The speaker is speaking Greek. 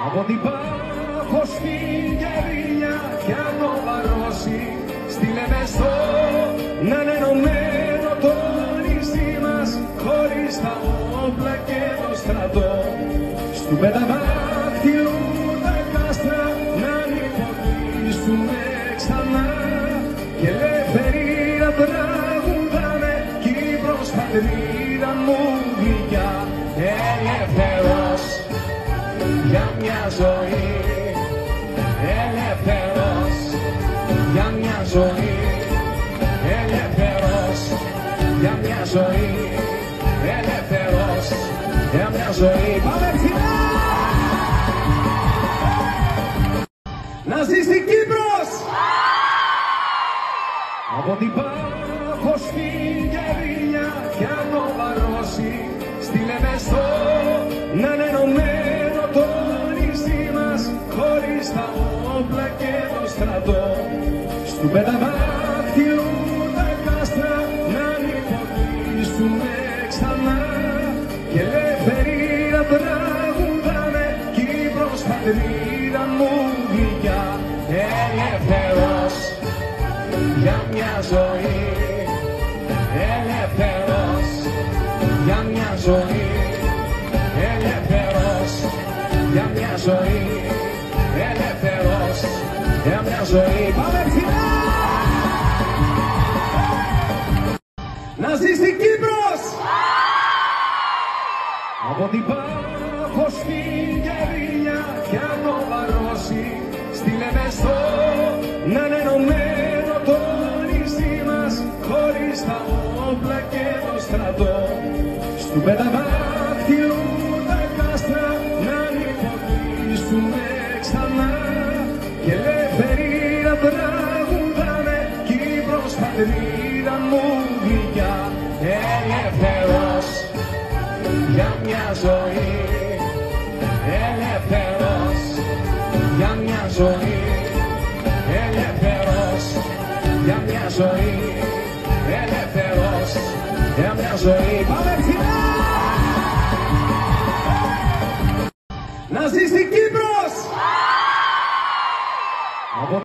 Από την Πάφο στην Γερίνια κι αν το βαρώσει, στείλε με στο να είναι ενωμένο το νησί μας, χωρίς τα όπλα και το στρατό. Στου πενταδάχτυλου τα κάστρα να νυχτήσουμε ξανά και ελευθερία τραγουδάμε, Κύπρος πατρίδα μου γλυκιά. Ελεύθερος για μια ζωή, ελεύθερος για μια ζωή, ελεύθερος για μια ζωή, ελεύθερος για μια ζωή. Πάμε ψηλά! Να ζήσει Κύπρος! Από την Πάφο στην Γερίνια κι αν το βαρώσει, στείλε με στο να είναι ενωμένο το νησί μας, χωρίς τα όπλα και το στρατό. Στου πενταδάχτυλου τα κάστρα να νυχτήσουμε ξανά και ελευθερία τραγουδάμε, Κύπρος πατρίδα μου γλυκιά. Ελεύθερος για μια ζωή, ελεύθερος για μια ζωή, ελεύθερος για μια ζωή, ελεύθερος για μια ζωή. Πάμε ψηλά! Να ζήσει Κύπρος! Από την Πάφο στην Γερίνια κι αν το βαρώσει, στείλε με στο να είναι ενωμένο το νησί μας, χωρίς τα όπλα και το στρατό. Στου πενταδάχτυλου τα κάστρα να νυχτήσουμε ξανά και ελευθερία τραγουδάμε, Κύπρος πατρίδα μου γλυκιά. Ελεύθερος για μια ζωή, ελεύθερος για μια ζωή, ελεύθερος για μια ζωή, ελεύθερος για μια ζωή. Πάμε ψηλά! Να ζήσει